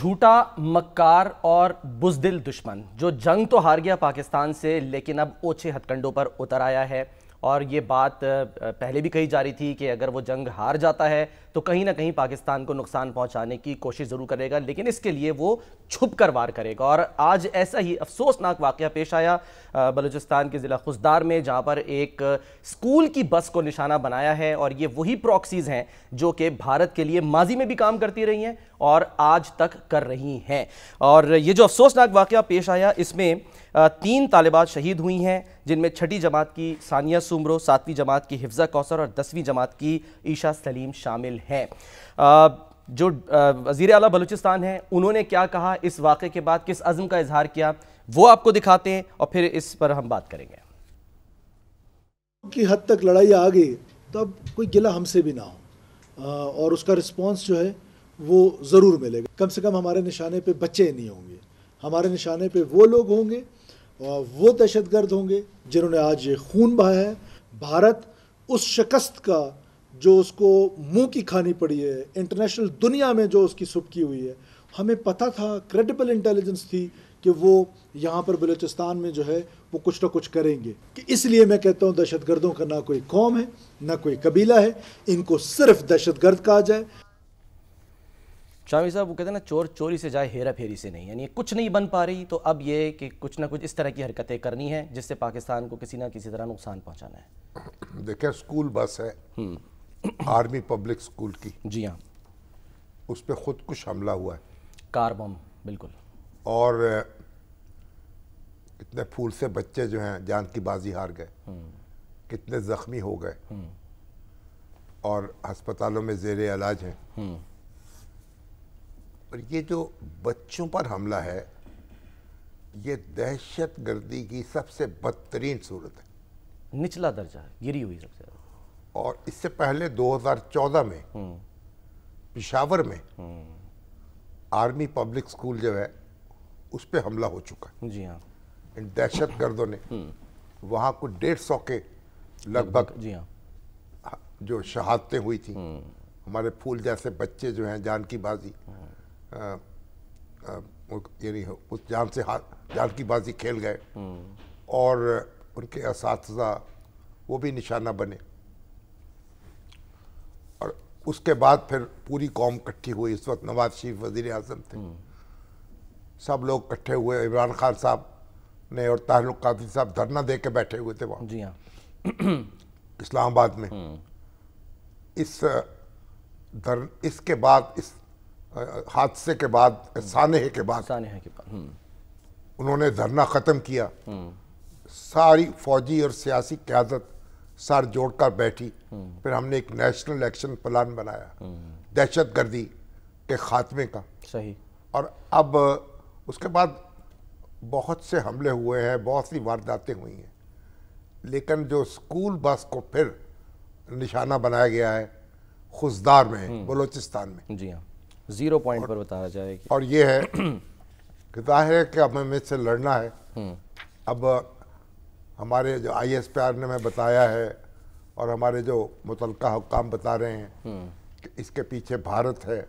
جھوٹا مکار اور بزدل دشمن جو جنگ تو ہار گیا پاکستان سے، لیکن اب اوچھے ہتھکنڈوں پر اتر آیا ہے۔ اور یہ بات پہلے بھی کہی جا رہی تھی کہ اگر وہ جنگ ہار جاتا ہے تو کہیں نہ کہیں پاکستان کو نقصان پہنچانے کی کوشش ضرور کرے گا، لیکن اس کے لیے وہ چھپ کر وار کرے گا۔ اور آج ایسا ہی افسوسناک واقعہ پیش آیا بلوچستان کے ضلع خزدار میں، جہاں پر ایک اسکول کی بس کو نشانہ بنایا ہے، اور یہ وہی پراکسیز ہیں جو کہ بھارت کے لیے ماضی میں بھی کام کرتی رہی ہیں اور آج تک کر رہی ہیں۔ اور یہ جو افسوسناک واقعہ پیش آیا، اس میں 3 طالبات شہید ہوئی ہیں، جن میں 6ٹھی جماعت کی ثانیہ سومرو، 7ویں جماعت کی حفظہ کوثر اور 10ویں جماعت کی عیشا سلیم شامل ہیں۔ جو وزیر اعلیٰ بلوچستان ہیں، انہوں نے کیا کہا اس واقعے کے بعد، کس عزم کا اظہار کیا، وہ آپ کو دکھاتے ہیں اور پھر اس پر ہم بات کریں گے۔ کی حد تک لڑائی آ گئی تو اب کوئی گلہ ہم سے بھی نہ ہو، اور اس کا رسپانس جو ہے وہ ضرور ملے گا۔ کم سے کم ہمارے نشانے پہ بچے نہیں ہوں گے، ہمارے نشانے پہ وہ لوگ ہوں گے، وہ دہشت گرد ہوں گے جنہوں نے آج یہ خون بہایا ہے۔ بھارت اس شکست کا جو اس کو منہ کی کھانی پڑی ہے، انٹرنیشنل دنیا میں جو اس کی سبکی ہوئی ہے، ہمیں پتہ تھا، کریڈیبل انٹیلیجنس تھی کہ وہ یہاں پر بلوچستان میں جو ہے وہ کچھ نہ کچھ کریں گے۔ کہ اس لیے میں کہتا ہوں دہشت گردوں کا نہ کوئی قوم ہے، نہ کوئی قبیلہ ہے، ان کو صرف دہشت گرد کہا جائے۔ شامی صاحب، وہ کہتے ہیں نا، چور چوری سے جائے ہیرا پھیری سے نہیں، یعنی کچھ نہیں بن پا رہی تو اب یہ کہ کچھ نہ کچھ اس طرح کی حرکتیں کرنی ہیں جس سے پاکستان کو کسی نہ کسی طرح نقصان پہنچانا ہے۔ دیکھیں، اسکول بس ہے آرمی پبلک اسکول کی، جی ہاں، اس پہ خود کش حملہ ہوا ہے، کار بم، بالکل۔ اور کتنے پھول سے بچے جو ہیں جان کی بازی ہار گئے، کتنے زخمی ہو گئے اور ہسپتالوں میں زیر علاج ہیں۔ اور یہ جو بچوں پر حملہ ہے، یہ دہشت گردی کی سب سے بدترین صورت ہے، نچلا درجہ ہے، گری ہوئی سب سے زیادہ۔ اور اس سے پہلے 2014 میں پشاور میں آرمی پبلک اسکول جو ہے اس پہ حملہ ہو چکا ہے۔ جی ہاں، ان دہشت گردوں نے وہاں کچھ 150 کے لگ بھگ جی ہاں، جو شہادتیں ہوئی تھیں، ہمارے پھول جیسے بچے جو ہیں جان کی بازی یعنی اس جان کی بازی کھیل گئے، اور ان کے اساتذہ وہ بھی نشانہ بنے۔ اور اس کے بعد پھر پوری قوم اکٹھی ہوئی، اس وقت نواز شریف وزیر اعظم تھے، سب لوگ اکٹھے ہوئے، عمران خان صاحب نے اور طاہر القادری صاحب دھرنا دے کے بیٹھے ہوئے تھے وہاں، جی ہاں، اسلام آباد میں۔ اس کے بعد، اس حادثے کے بعد، سانحے کے بعد انہوں نے دھرنا ختم کیا، ساری فوجی اور سیاسی قیادت سر جوڑ کر بیٹھی، پھر ہم نے ایک نیشنل ایکشن پلان بنایا دہشت گردی کے خاتمے کا۔ صحیح۔ اور اب اس کے بعد بہت سے حملے ہوئے ہیں، بہت سی وارداتیں ہوئی ہیں، لیکن جو اسکول بس کو پھر نشانہ بنایا گیا ہے خزدار میں، بلوچستان میں، جی ہاں، 0 پوائنٹ پر بتایا جائے کہ اور یہ ہے کہ ظاہر ہے کہ ہمیں اس سے لڑنا ہے۔ اب ہمارے جو ISPR نے ہمیں بتایا ہے اور ہمارے جو متعلقہ حکام بتا رہے ہیں کہ اس کے پیچھے بھارت ہے،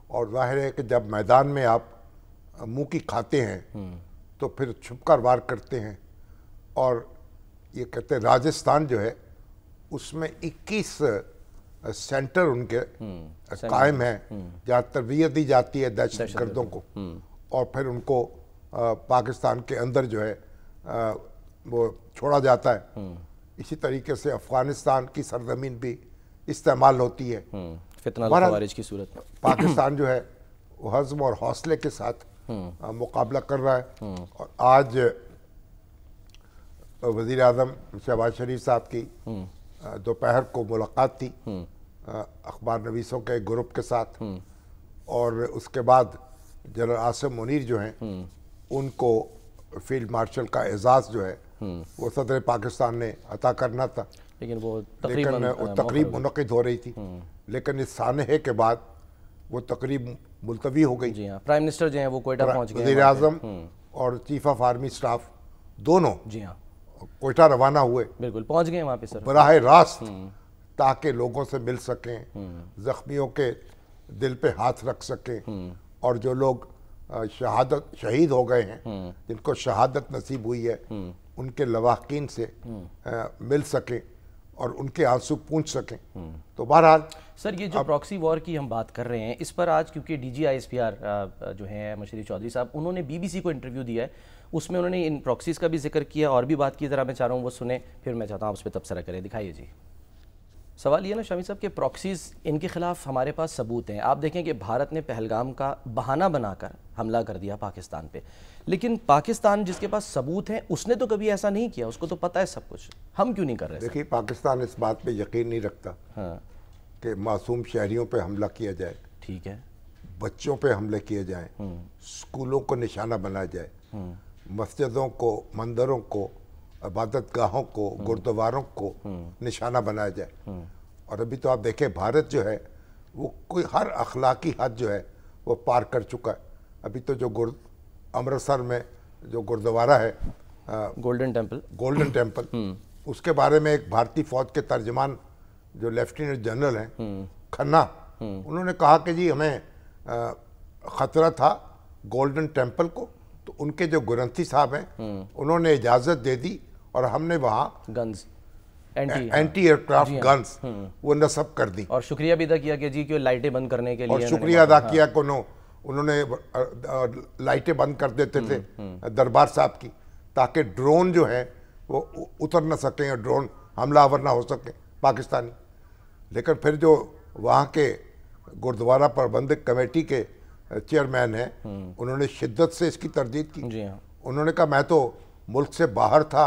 اور ظاہر ہے کہ جب میدان میں آپ منہ کی کھاتے ہیں تو پھر چھپ کر وار کرتے ہیں۔ اور یہ کہتے ہیں راجستھان جو ہے اس میں 21 سینٹر ان کے قائم ہیں جہاں تربیت دی جاتی ہے دہشت گردوں کو، اور پھر ان کو پاکستان کے اندر جو ہے وہ چھوڑا جاتا ہے۔ اسی طریقے سے افغانستان کی سرزمین بھی استعمال ہوتی ہے فتنہ الخوارج کی صورت۔ پاکستان جو ہے وہ حزم اور حوصلے کے ساتھ مقابلہ کر رہا ہے۔ اور آج وزیر اعظم شہباز شریف صاحب کی دوپہر کو ملاقات تھی اخبار نویسوں کے گروپ کے ساتھ، اور اس کے بعد جنرل عاصم منیر جو ہیں ان کو فیلڈ مارشل کا اعزاز جو ہے وہ صدر پاکستان نے عطا کرنا تھا، لیکن وہ تقریب منعقد ہو رہی تھی، لیکن اس سانحے کے بعد وہ تقریب ملتوی ہو گئی۔ جی ہاں، پرائم منسٹر جو ہیں وہ کوئٹہ پہنچ گئے، وزیر اعظم اور چیف آف آرمی سٹاف دونوں جی ہاں کوئٹہ روانہ ہوئے، بالکل پہنچ گئے وہاں پہ سر، براہ راست، تاکہ لوگوں سے مل سکیں، زخمیوں کے دل پہ ہاتھ رکھ سکیں اور جو لوگ شہید ہو گئے ہیں جن کو شہادت نصیب ہوئی ہے ان کے لواحقین سے مل سکیں اور ان کے آنسو پونچھ سکیں. تو بہرحال سر یہ جو پراکسی وار کی ہم بات کر رہے ہیں اس پر آج کیونکہ D G I S P R جو ہیں مشرف چودھری صاحب انہوں نے بی بی سی کو انٹرویو دیا ہے, اس میں انہوں نے ان پراکسیز کا بھی ذکر کیا اور بھی بات کی, ذرا میں چاہ رہا ہوں وہ سنیں پھر میں چاہتا ہوں آپ اس پہ تبصرہ کریں. دکھائیے جی. سوال یہ نا شامی صاحب کہ پراکسیز ان کے خلاف ہمارے پاس ثبوت ہیں. آپ دیکھیں کہ بھارت نے پہلگام کا بہانہ بنا کر حملہ کر دیا پاکستان پہ, لیکن پاکستان جس کے پاس ثبوت ہیں اس نے تو کبھی ایسا نہیں کیا, اس کو تو پتہ ہے سب کچھ, ہم کیوں نہیں کر رہے؟ دیکھیے پاکستان اس بات پہ یقین نہیں رکھتا کہ معصوم شہریوں پہ حملہ کیا جائے, ٹھیک ہے, بچوں پہ حملے کیے جائیں, اسکولوں کو نشانہ بنایا جائے, مسجدوں کو, مندروں کو, عبادت گاہوں کو, گردواروں کو نشانہ بنایا جائے. اور ابھی تو آپ دیکھیں بھارت جو ہے وہ کوئی ہر اخلاقی حد جو ہے وہ پار کر چکا ہے. ابھی تو جو امرتسر میں جو گردوارہ ہے گولڈن ٹیمپل اس کے بارے میں ایک بھارتی فوج کے ترجمان جو لیفٹیننٹ جنرل ہیں کھنہ, انہوں نے کہا کہ جی ہمیں خطرہ تھا گولڈن ٹیمپل کو, تو ان کے جو گرنتھی صاحب ہیں انہوں نے اجازت دے دی اور ہم نے وہاں گنز اینٹی ایئرکرافٹ گنز وہ نصب کر دی. اور شکریہ بھی ادا کیا کہ جی کہ لائٹیں بند کرنے کے لیے, اور شکریہ ادا کیا کہ انہوں نے لائٹیں بند کر دیتے تھے دربار صاحب کی تاکہ ڈرون جو ہے وہ اتر نہ سکیں اور ڈرون حملہ آور نہ ہو سکیں پاکستانی. لیکن پھر جو وہاں کے گردوارہ پربندک کمیٹی کے چیئرمین ہیں انہوں نے شدت سے اس کی تردید کی. انہوں نے کہا میں تو ملک سے باہر تھا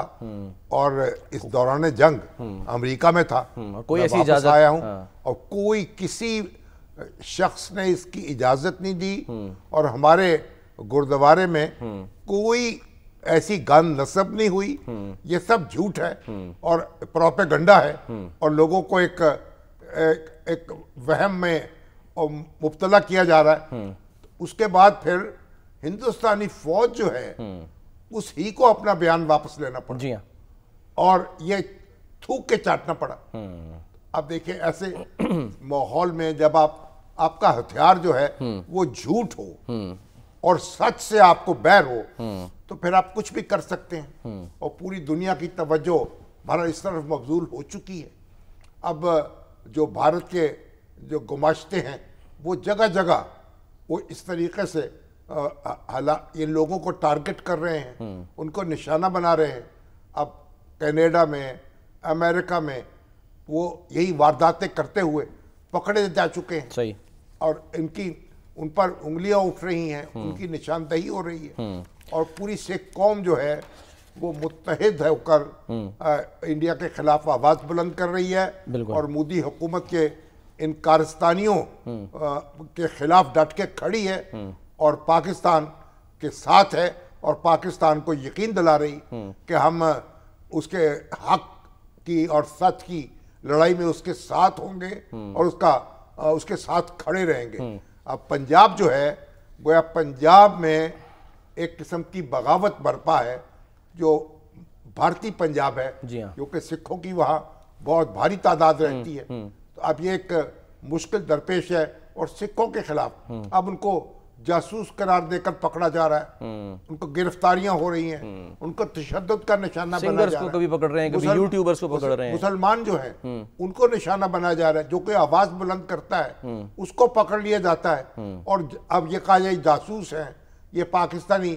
اور اس دوران جنگ امریکہ میں تھا, کوئی ایسی اجازت آیا ہوں اور کوئی کسی شخص نے اس کی اجازت نہیں دی اور ہمارے گردوارے میں کوئی ایسی گن نصب نہیں ہوئی. یہ سب جھوٹ ہے اور پروپیگنڈا ہے اور لوگوں کو ایک وہم میں مبتلا کیا جا رہا ہے. اس کے بعد پھر ہندوستانی فوج جو ہے اس ہی کو اپنا بیان واپس لینا پڑا, جی ہاں, اور یہ تھوک کے چاٹنا پڑا. اب دیکھیں ایسے ماحول میں جب آپ کا ہتھیار جو ہے وہ جھوٹ ہو اور سچ سے آپ کو بیر ہو تو پھر آپ کچھ بھی کر سکتے ہیں, اور پوری دنیا کی توجہ بھارت اس طرف مبذول ہو چکی ہے. اب جو بھارت کے جو گماشتے ہیں وہ جگہ جگہ وہ اس طریقے سے یہ لوگوں کو ٹارگٹ کر رہے ہیں, ان کو نشانہ بنا رہے ہیں. اب کینیڈا میں, امریکہ میں وہ یہی وارداتیں کرتے ہوئے پکڑے جا چکے ہیں. صحیح. اور ان پر انگلیاں اٹھ رہی ہیں, ان کی نشاندہی ہو رہی ہے, اور پوری سکھ قوم جو ہے وہ متحد ہو کر انڈیا کے خلاف آواز بلند کر رہی ہے, اور مودی حکومت کے ان کارستانیوں کے خلاف ڈٹ کے کھڑی ہے اور پاکستان کے ساتھ ہے, اور پاکستان کو یقین دلا رہی کہ ہم اس کے حق کی اور سچ کی لڑائی میں اس کے ساتھ ہوں گے اور اس کے ساتھ کھڑے رہیں گے. اب پنجاب جو ہے گویا پنجاب میں ایک قسم کی بغاوت برپا ہے جو بھارتی پنجاب ہے, کیونکہ سکھوں کی وہاں بہت بھاری تعداد رہتی ہے. تو اب یہ ایک مشکل درپیش ہے, اور سکھوں کے خلاف اب ان کو جاسوس قرار دے کر پکڑا جا رہا ہے, ان کو گرفتاریاں ہو رہی ہیں, ان کو تشدد کا نشانہ بنایا جا رہا ہے, کبھی پکڑ رہے ہیں, کبھی یوٹیوبرز کو پکڑ رہے ہیں, مسلمان جو ہیں ان کو نشانہ بنایا جا رہا ہے. جو کوئی آواز بلند کرتا ہے اس کو پکڑ لیا جاتا ہے, اور اب یہ کہا جائے جاسوس ہیں, یہ پاکستانی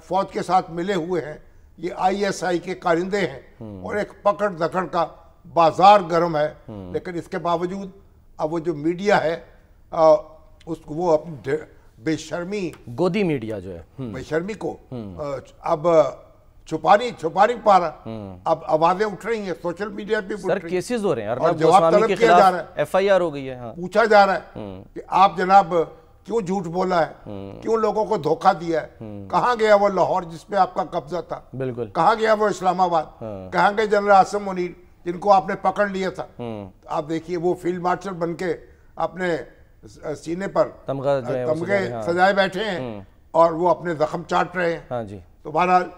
فوج کے ساتھ ملے ہوئے ہیں, یہ ISI کے کارندے ہیں, اور ایک پکڑ دکڑ کا بازار گرم ہے. لیکن اس کے باوجود اب وہ جو میڈیا ہے وہ اپنی بے شرمی, گودی میڈیا جو ہے بے شرمی کو اب چھپا نہیں پا رہا. اب آوازیں اٹھ رہی ہیں سوشل میڈیا پہ, سر کیسز ہو رہے ہیں, اور جواب طلب کیا جا رہا ہے, FIR ہو گئی ہے, پوچھا جا رہا ہے کہ آپ جناب کیوں جھوٹ بولا ہے, کیوں لوگوں کو دھوکہ دیا ہے, کہاں گیا وہ لاہور جس پہ آپ کا قبضہ تھا, بالکل, کہاں گیا وہ اسلام آباد, کہاں گئے جنرل عاصم منیر جن کو آپ نے پکڑ لیا تھا. آپ دیکھیے وہ فیلڈ مارشل بن کے اپنے سینے پر تمغے سجائے بیٹھے ہیں اور وہ اپنے زخم چاٹ رہے ہیں. تو بہرحال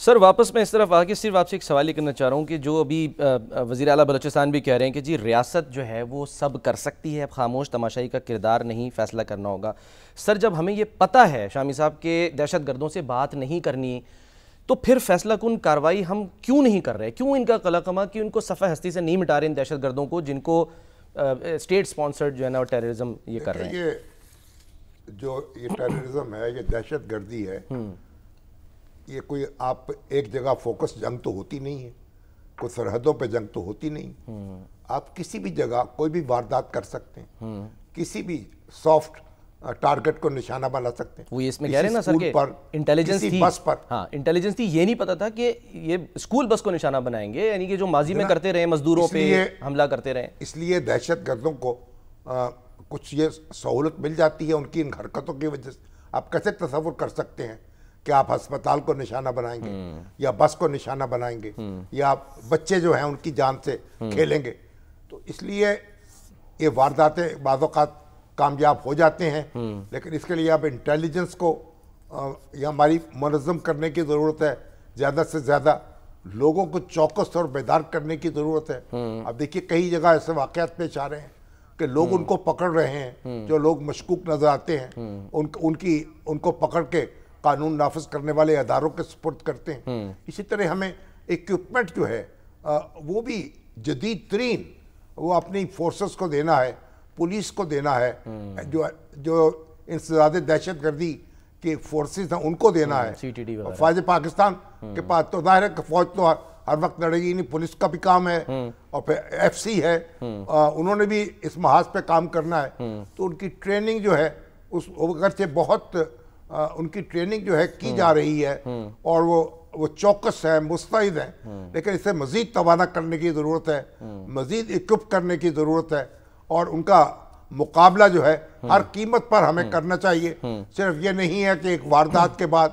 سر واپس میں اس طرف آ کے صرف آپ سے ایک سوال یہ کرنا چاہ رہا ہوں کہ جو ابھی وزیر اعلیٰ بلوچستان بھی کہہ رہے ہیں کہ جی ریاست جو ہے وہ سب کر سکتی ہے، اب خاموش تماشائی کا کردار نہیں، فیصلہ کرنا ہوگا. سر جب ہمیں یہ پتہ ہے شامی صاحب کہ دہشت گردوں سے بات نہیں کرنی، تو پھر فیصلہ کن کارروائی ہم کیوں نہیں کر رہے؟ کیوں ان کا قلقمہ، کہ ان کو صفحہ ہستی سے نہیں مٹا رہے ان دہشت گردوں کو جن کو اسٹیٹ سپانسرڈ جو ہے نا ٹیررزم یہ کر رہے ہیں؟ جو یہ ٹیررزم ہے، یہ دہشت گردی ہے، یہ کوئی آپ ایک جگہ فوکس جنگ تو ہوتی نہیں ہے، کوئی سرحدوں پہ جنگ تو ہوتی نہیں. آپ کسی بھی جگہ کوئی بھی واردات کر سکتے ہیں، کسی بھی سافٹ ٹارگٹ کو نشانہ بنا سکتے ہیں. وہ اس میں کہہ رہے ہیں نا سر کہ انٹیلیجنس تھی، بس پر ہاں انٹیلیجنس تھی، یہ نہیں پتا تھا کہ یہ اسکول بس کو نشانہ بنائیں گے، یعنی کہ جو ماضی میں کرتے رہے مزدوروں پہ حملہ کرتے رہے. اس لیے دہشت گردوں کو کچھ یہ سہولت مل جاتی ہے ان کی ان حرکتوں کی وجہ سے. آپ کیسے تصور کر سکتے ہیں کہ آپ ہسپتال کو نشانہ بنائیں گے یا بس کو نشانہ بنائیں گے یا بچے جو ہیں ان کی جان سے کھیلیں گے؟ تو اس لیے یہ وارداتیں بعض اوقات کامیاب ہو جاتے ہیں، لیکن اس کے لیے اب انٹیلیجنس کو یہ ہماری منظم کرنے کی ضرورت ہے، زیادہ سے زیادہ لوگوں کو چوکس اور بیدار کرنے کی ضرورت ہے. اب دیکھیے کئی جگہ ایسے واقعات پیش آ رہے ہیں کہ لوگ ان کو پکڑ رہے ہیں، جو لوگ مشکوک نظر آتے ہیں ان کو پکڑ کے قانون نافذ کرنے والے اداروں کے سپرد کرتے ہیں. اسی طرح ہمیں ایکوپمنٹ جو ہے وہ بھی جدید ترین وہ اپنی فورسز کو دینا ہے، پولیس کو دینا ہے، جو انسداد دہشت گردی کے فورسز ہیں ان کو دینا ہے. فوج پاکستان کے پاس تو ظاہر ہے کہ فوج تو ہر وقت لڑے گی نہیں، پولیس کا بھی کام ہے، اور پھر ایف سی ہے، انہوں نے بھی اس محاذ پہ کام کرنا ہے. تو ان کی ٹریننگ جو ہے اس اگرچہ بہت ان کی ٹریننگ جو ہے کی جا رہی ہے اور وہ چوکس ہیں، مستعد ہیں، لیکن اسے مزید توانا کرنے کی ضرورت ہے، مزید اکوپ کرنے کی ضرورت ہے، اور ان کا مقابلہ جو ہے ہر قیمت پر ہمیں کرنا چاہیے. صرف یہ نہیں ہے کہ ایک واردات کے بعد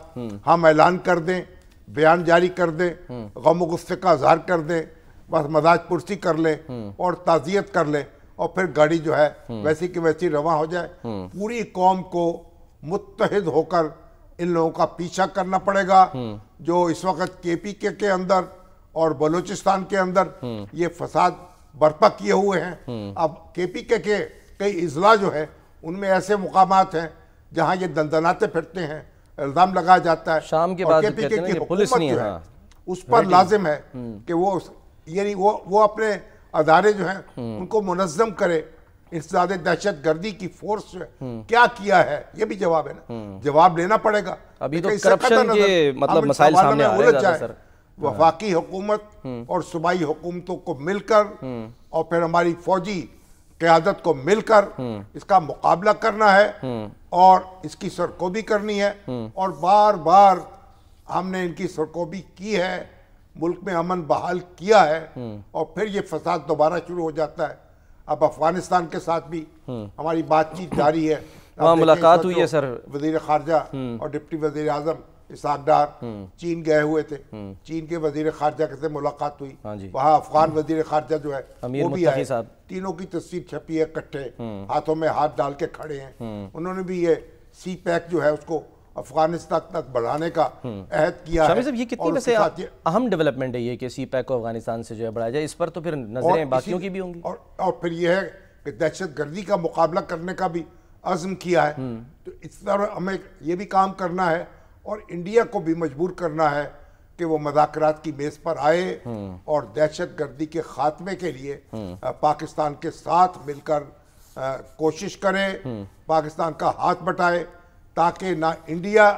ہم اعلان کر دیں، بیان جاری کر دیں، غم و غصے کا اظہار کر دیں، بس مزاج پرسی کر لیں اور تعزیت کر لیں، اور پھر گاڑی جو ہے ویسی کی ویسی رواں ہو جائے. پوری قوم کو متحد ہو کر ان لوگوں کا پیچھا کرنا پڑے گا جو اس وقت کے پی کے اندر اور بلوچستان کے اندر یہ فساد برپا کیے ہوئے ہیں. اب کے پی کے کئی اضلاع جو ہے ان میں ایسے مقامات ہیں جہاں یہ دندناتے پھرتے ہیں، الزام لگایا جاتا ہے، شام کے بعد کہتے ہیں کہ پولیس نہیں ہے، اس پر لازم ہے کہ وہ اپنے ادارے جو ہیں ان کو منظم کرے. انسداد دہشت گردی کی فورس کیا کیا ہے یہ بھی جواب ہے نا، جواب لینا پڑے گا. ابھی تو کرپشن کے مطلب مسائل سامنے آ رہے ہیں سر. وفاقی حکومت اور صوبائی حکومتوں کو مل کر اور پھر ہماری فوجی قیادت کو مل کر اس کا مقابلہ کرنا ہے اور اس کی سرکوبی کرنی ہے. اور بار بار ہم نے ان کی سرکوبی کی ہے، ملک میں امن بحال کیا ہے، اور پھر یہ فساد دوبارہ شروع ہو جاتا ہے. اب افغانستان کے ساتھ بھی ہماری بات چیت جاری ہے، وہاں ملاقات ہوئی ہے سر. وزیر خارجہ اور ڈپٹی وزیر اعظم اسحاق ڈار چین گئے ہوئے تھے، چین کے وزیر خارجہ کے سے ملاقات ہوئی، وہاں افغان وزیر خارجہ جو ہے وہ بھی آئے، تینوں کی تصویر چھپی ہے اکٹھے، ہاتھوں میں ہاتھ ڈال کے کھڑے ہیں. انہوں نے بھی یہ سی پیک جو ہے اس کو افغانستان تک بڑھانے کا عہد کیا ہے. شامی صاحب یہ کتنی ویسے اہم ڈیولپمنٹ ہے یہ کہ سی پیک کو افغانستان سے جو ہے بڑھایا جائے، اس پر تو پھر نظریں باقیوں کی بھی ہوں گی. اور پھر یہ ہے کہ دہشت گردی کا مقابلہ کرنے کا بھی عزم کیا ہے. تو اس طرح ہمیں یہ بھی کام کرنا ہے اور انڈیا کو بھی مجبور کرنا ہے کہ وہ مذاکرات کی میز پر آئے اور دہشت گردی کے خاتمے کے لیے پاکستان کے ساتھ مل کر کوشش کرے، پاکستان کا ہاتھ بٹائے، تاکہ نہ انڈیا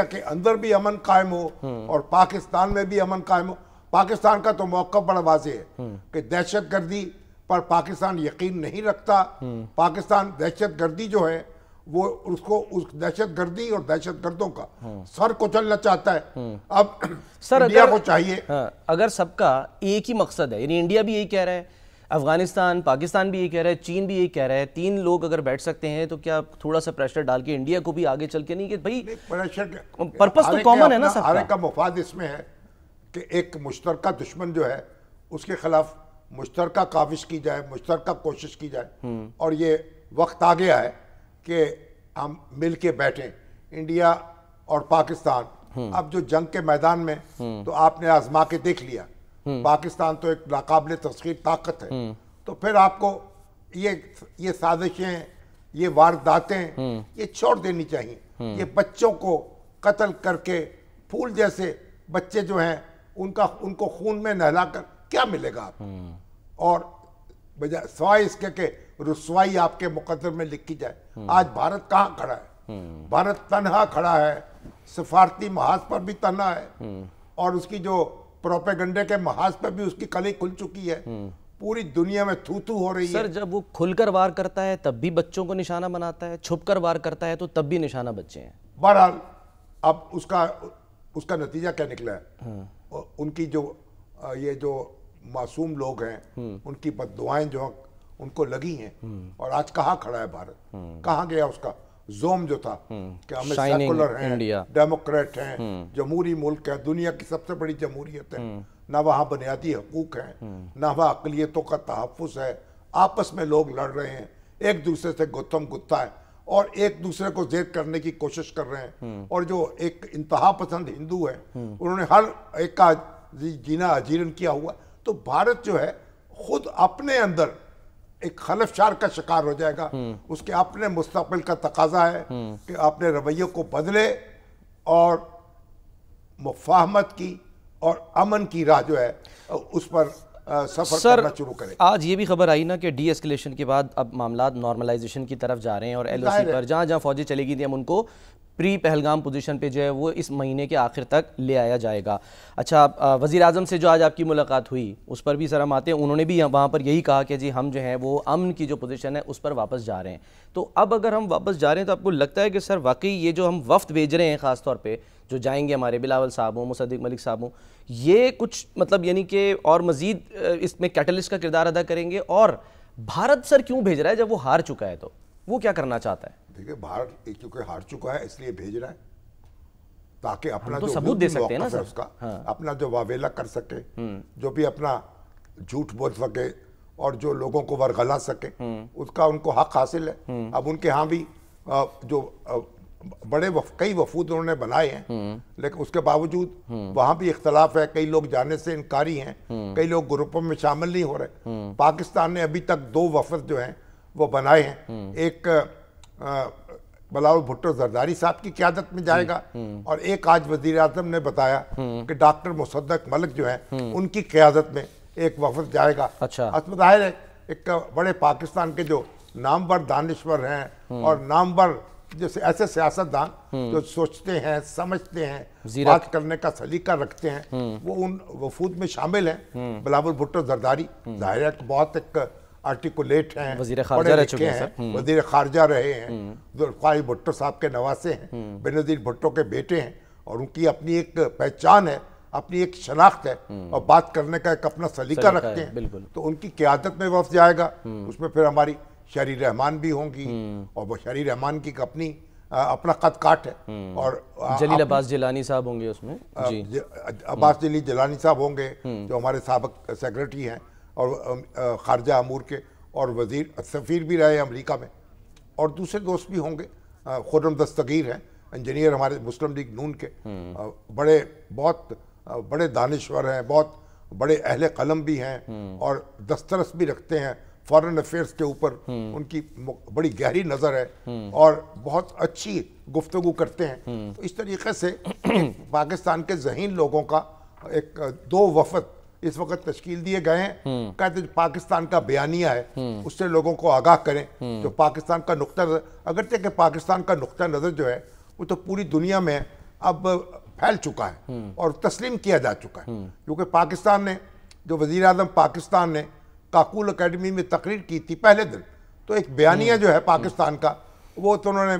کے اندر بھی امن قائم ہو اور پاکستان میں بھی امن قائم ہو. پاکستان کا تو موقف بڑا واضح ہے کہ دہشت گردی پر پاکستان یقین نہیں رکھتا. پاکستان دہشت گردی جو ہے وہ اس دہشت گردی اور دہشت گردوں کا سر کچلنا چاہتا ہے. اب انڈیا کو چاہیے، اگر سب کا ایک ہی مقصد ہے، یعنی انڈیا بھی یہی کہہ رہا ہے، افغانستان پاکستان بھی یہی کہہ رہا ہے، چین بھی یہی کہہ رہا ہے، تین لوگ اگر بیٹھ سکتے ہیں تو کیا تھوڑا سا پریشر ڈال کے انڈیا کو بھی آگے چل کے نہیں کہ بھائی پرپس تو کامن ہے نا سب کا مفاد اس میں ہے کہ ایک مشترکہ دشمن جو ہے اس کے خلاف مشترکہ کاوش کی جائے، مشترکہ کوشش کی جائے. اور یہ وقت آ گیا ہے کہ ہم مل کے بیٹھیں، انڈیا اور پاکستان اب جو جنگ کے میدان میں تو آپ نے آزما کے دیکھ لیا، پاکستان تو ایک ناقابل تسخیر طاقت ہے، تو پھر آپ کو یہ سازشیں، یہ وارداتیں یہ چھوڑ دینی چاہیے۔ یہ بچوں کو قتل کر کے پھول جیسے بچے جو ہیں ان کو خون میں نہلا کر کیا ملے گا آپ، اور سوائے اس کے کہ رسوائی آپ کے مقدر میں لکھی جائے۔ آج بھارت کہاں کھڑا ہے؟ بھارت تنہا کھڑا ہے، سفارتی محاذ پر بھی تنہا ہے، اور اس کی جو پروپیگنڈے کے محاذ پر بھی اس کی کلی کھل چکی ہے، پوری دنیا میں تھو تھو ہو رہی ہے۔ سر جب وہ کھل کر وار کرتا ہے تب بھی بچوں کو نشانہ بناتا ہے، چھپ کر وار کرتا ہے تو تب بھی نشانہ بچے ہیں۔ بہرحال اب اس کا نتیجہ کیا نکلا ہے؟ ان کی یہ جو معصوم لوگ ہیں ان کی بد دعائیں جو ان کو لگی ہیں، اور آج کہاں کھڑا ہے بھارت؟ کہاں گیا اس کا زوم جو تھا کہ ہمیں سیکولر ہیں، ڈیموکریٹ ہیں، جمہوری ملک ہے، دنیا کی سب سے بڑی جمہوریت ہے، نہ وہاں بنیادی حقوق ہیں، نہ وہاں اقلیتوں کا تحفظ ہے، آپس میں لوگ لڑ رہے ہیں، ایک دوسرے سے گتم گتا ہے، اور ایک دوسرے کو زیر کرنے کی کوشش کر رہے ہیں، اور جو ایک انتہا پسند ہندو ہے انہوں نے ہر ایک کا جینا اجیرن کیا ہوا، تو بھارت جو ہے خود اپنے اندر ایک خلفشار کا شکار ہو جائے گا۔ اس کے اپنے مستقبل کا تقاضا ہے کہ اپنے رویوں کو بدلے اور مفاہمت کی اور امن کی راہ جو ہے اس پر سفر کرنا شروع کرے۔ آج یہ بھی خبر آئی نا کہ ڈی ایسکلیشن کے بعد اب معاملات نارملائزیشن کی طرف جا رہے ہیں، اور ایل او سی پر جہاں جہاں فوجیں چلے گی تھیں ہم ان کو پری پہلگام پوزیشن پہ جو ہے وہ اس مہینے کے آخر تک لے آیا جائے گا۔ اچھا، وزیر اعظم سے جو آج آپ کی ملاقات ہوئی اس پر بھی سر ہم آتے ہیں، انہوں نے بھی وہاں پر یہی کہا کہ جی ہم جو ہیں وہ امن کی جو پوزیشن ہے اس پر واپس جا رہے ہیں۔ تو اب اگر ہم واپس جا رہے ہیں تو آپ کو لگتا ہے کہ سر واقعی یہ جو ہم وفد بھیج رہے ہیں خاص طور پہ جو جائیں گے ہمارے بلاول صاحب ہوں، مصدق ملک صاحب ہوں، یہ کچھ مطلب یعنی کہ اور مزید اس میں کیٹلسٹ کا کردار ادا کریں گے؟ اور بھارت سر کیوں بھیج رہا ہے جب وہ ہار چکا ہے تو وہ کیا کرنا چاہتا ہے؟ دیکھیں بھارت کیونکہ ہار چکا ہے اس لیے بھیج رہا ہے تاکہ اپنا تو جو ثبوت دے سکتے ہیں نا سر، اس کا اپنا جو واویلا کر سکے، جو بھی اپنا جھوٹ بول سکے اور جو لوگوں کو ورغلا سکے، اس کا ان کو حق حاصل ہے۔ اب ان کے ہاں بھی جو کئی وفود انہوں نے بنائے ہیں، لیکن اس کے باوجود وہاں بھی اختلاف ہے، کئی لوگ جانے سے انکاری ہیں، کئی لوگ گروپوں میں شامل نہیں ہو رہے۔ پاکستان نے ابھی تک 2 وفد جو ہیں وہ بنائے ہیں، ایک بلاول بھٹو زرداری صاحب کی قیادت میں جائے گا، اور ایک آج وزیر اعظم نے بتایا کہ ڈاکٹر مصدق ملک جو ہیں ان کی قیادت میں ایک وفد جائے گا۔ اچھا، ظاہر ہے ایک بڑے پاکستان کے جو نامور دانشور ہیں اور نامور جیسے ایسے سیاستدان جو سوچتے ہیں، سمجھتے ہیں، بات کرنے کا سلیقہ رکھتے ہیں، وہ ان وفود میں شامل ہیں۔ بلاول بھٹو زرداری ظاہر ہے بہت ایک آرٹیکولیٹ ہیں، وزیر خارجہ رہ چکے ہیں، وزیر خارجہ رہے ہیں، ذوالفقار بھٹو صاحب کے نواسے ہیں، بینظیر بھٹو کے بیٹے ہیں، اور ان کی اپنی ایک پہچان ہے، اپنی ایک شناخت ہے، اور بات کرنے کا ایک اپنا سلیقہ رکھتے ہیں۔ تو ان کی قیادت میں وفد جائے گا، اس میں پھر ہماری شہری رحمان بھی ہوں گی، اور وہ شہری رحمان کی اپنا قد کاٹ ہے، اور جلیل عباس جیلانی صاحب ہوں گے اس میں، عباس جلیل جیلانی صاحب ہوں گے جو ہمارے سابق سیکرٹری ہیں اور خارجہ امور کے، اور وزیر سفیر بھی رہے امریکہ میں، اور دوسرے دوست بھی ہوں گے۔ خرم دستگیر ہیں، انجینئر ہمارے مسلم لیگ نون کے، بہت بڑے دانشور ہیں، بہت بڑے اہل قلم بھی ہیں، اور دسترس بھی رکھتے ہیں فارن افیئرس کے اوپر، ان کی بڑی گہری نظر ہے اور بہت اچھی گفتگو کرتے ہیں۔ تو اس طریقے سے پاکستان کے ذہین لوگوں کا ایک 2 وفد اس وقت تشکیل دیے گئے ہیں، کہتے ہیں پاکستان کا بیانیہ ہے اس سے لوگوں کو آگاہ کریں، جو پاکستان کا نقطہ نظر، اگرچہ کہ پاکستان کا نقطہ نظر جو ہے وہ تو پوری دنیا میں اب پھیل چکا ہے اور تسلیم کیا جا چکا ہے، کیونکہ پاکستان نے جو وزیر اعظم پاکستان نے کاکول اکیڈمی میں تقریر کی تھی پہلے دن، تو ایک بیانیہ جو ہے پاکستان کا، وہ تو انہوں نے